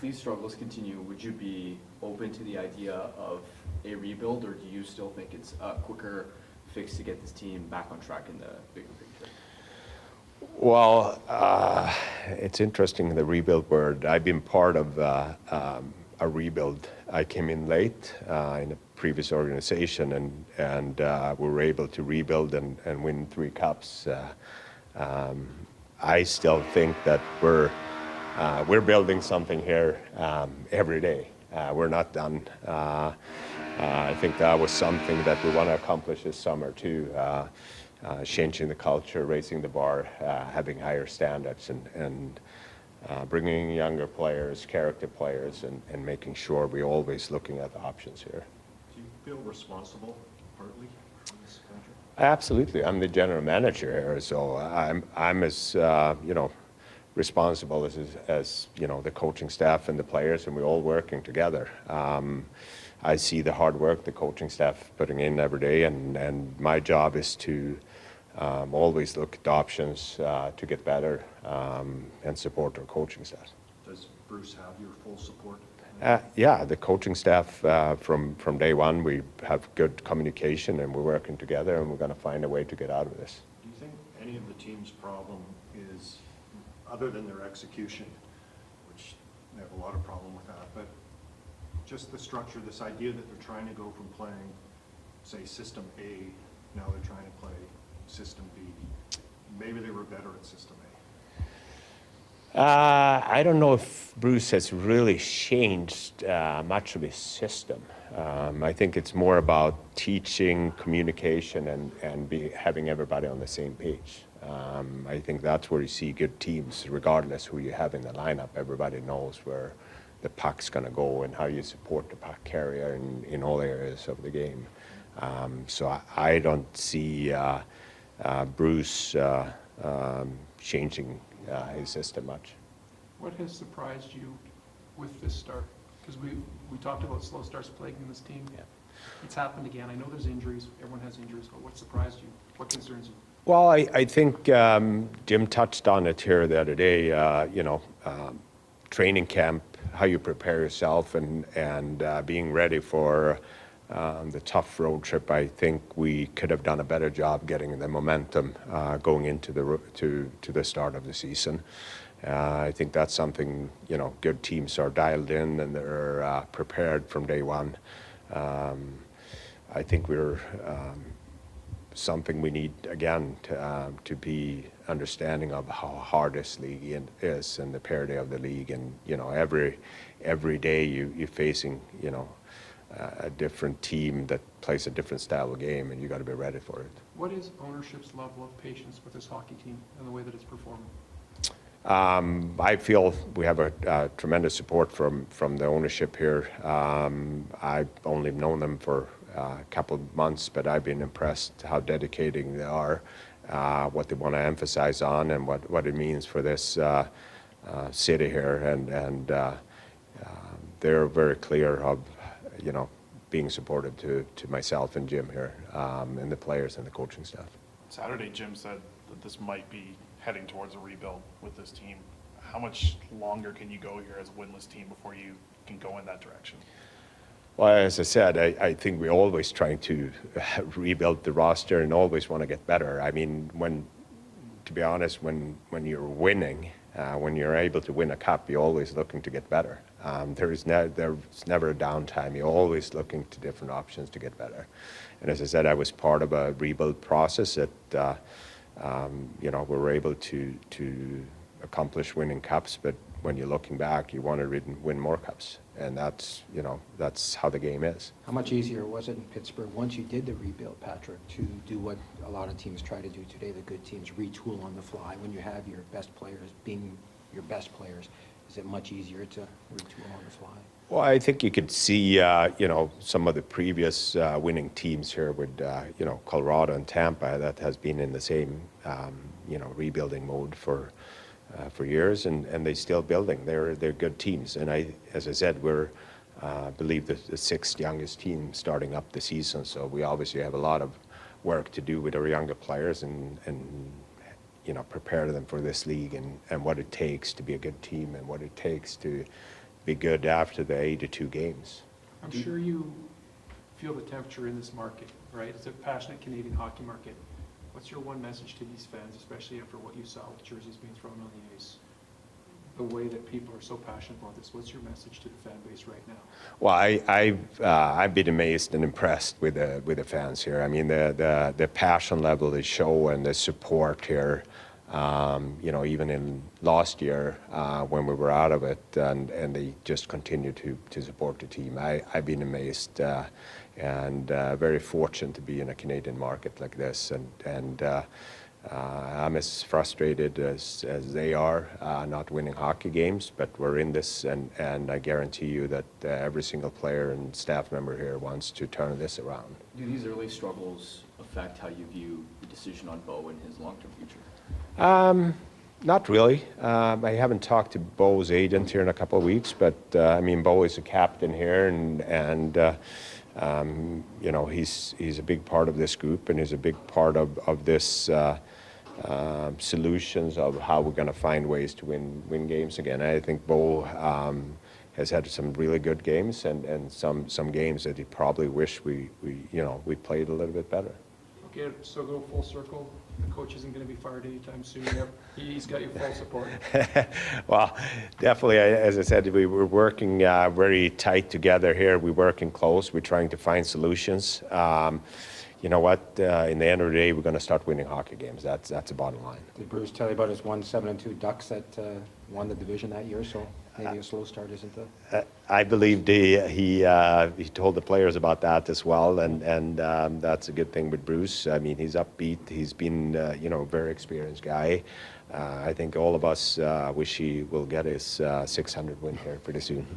these struggles continue, would you be open to the idea of a rebuild, or do you still think it's a quicker fix to get this team back on track in the bigger picture? Well, it's interesting, the rebuild word. I've been part of a rebuild. I came in late in a previous organization, and we were able to rebuild and win 3 cups. I still think that we're building something here every day. We're not done. I think that was something that we want to accomplish this summer too. Changing the culture, raising the bar, having higher standards, and bringing younger players, character players, and making sure we're always looking at the options here. Do you feel responsible partly for this project? Absolutely. I'm the general manager here, so I'm as responsible as the coaching staff and the players, and we're all working together. I see the hard work the coaching staff putting in every day, and my job is to always look at the options to get better and support our coaching staff. Does Bruce have your full support? Yeah, the coaching staff from day one, we have good communication and we're working together, and we're going to find a way to get out of this. Do you think any of the team's problem is, other than their execution, which they have a lot of problem with that, but just the structure, this idea that they're trying to go from playing, say, System A, now they're trying to play System B. Maybe they were better at System A. I don't know if Bruce has really changed much of his system. I think it's more about teaching, communication, and having everybody on the same page. I think that's where you see good teams, regardless who you have in the lineup. Everybody knows where the puck's going to go and how you support the puck carrier in all areas of the game. So I don't see Bruce changing his system much. What has surprised you with this start? Because we talked about slow starts plaguing this team. Yeah. It's happened again. I know there's injuries. Everyone has injuries. But what surprised you? What concerns you? Well, I think Jim touched on it here the other day. Training camp, how you prepare yourself, and being ready for the tough road trip. I think we could have done a better job getting the momentum going into the start of the season. I think that's something, good teams are dialed in and they're prepared from day one. I think we're something we need, again, to be understanding of how hard this league is and the parity of the league. And, every day you're facing, a different team that plays a different style of game, and you got to be ready for it. What is ownership's level of patience with this hockey team and the way that it's performing? I feel we have a tremendous support from the ownership here. I've only known them for a couple of months, but I've been impressed how dedicated they are, what they want to emphasize on, and what it means for this city here. And they're very clear of, being supportive to myself and Jim here, and the players and the coaching staff. Saturday, Jim said that this might be heading towards a rebuild with this team. How much longer can you go here as a winless team before you can go in that direction? Well, as I said, I think we're always trying to rebuild the roster and always want to get better. I mean, to be honest, when you're winning, when you're able to win a cup, you're always looking to get better. There's never a downtime. You're always looking to different options to get better. And as I said, I was part of a rebuild process that, we were able to accomplish winning cups, but when you're looking back, you want to win more cups. And that's how the game is. How much easier was it in Pittsburgh once you did the rebuild, Patrik, to do what a lot of teams try to do today, the good teams retool on the fly when you have your best players being your best players? Is it much easier to retool on the fly? Well, I think you could see, some of the previous winning teams here with, Colorado and Tampa that has been in the same, rebuilding mode for years, and they're still building. They're good teams, and as I said, we're believe the 6th youngest team starting up the season. So we obviously have a lot of work to do with our younger players and prepare them for this league and what it takes to be a good team and what it takes to be good after the 82 games. I'm sure you feel the temperature in this market, right? It's a passionate Canadian hockey market. What's your one message to these fans, especially after what you saw with jerseys being thrown on the ice? The way that people are so passionate about this, what's your message to the fan base right now? Well, I've been amazed and impressed with the fans here. I mean, the passion level they show and the support here. You know, even in last year when we were out of it, and they just continue to support the team. I've been amazed and very fortunate to be in a Canadian market like this, and I'm as frustrated as they are not winning hockey games, but we're in this, and I guarantee you that every single player and staff member here wants to turn this around. Do these early struggles affect how you view the decision on Bo and his long-term future? Not really. I haven't talked to Bo's agent here in a couple of weeks, but I mean, Bo is a captain here, and you know, he's a big part of this group, and he's a big part of this solutions of how we're going to find ways to win games again. I think Bo has had some really good games, and some games that he probably wish we played a little bit better. Okay, so go full circle. The coach isn't going to be fired anytime soon. He's got your full support. Well, definitely, as I said, we were working very tight together here. We're working close. We're trying to find solutions. You know what? In the end of the day, we're going to start winning hockey games. That's the bottom line. Did Bruce tell you about his 1-7-2 Ducks that won the division that year? So maybe a slow start isn't the... I believe he told the players about that as well, and that's a good thing with Bruce. I mean, he's upbeat. He's been a very experienced guy. I think all of us wish he will get his 600 win here pretty soon.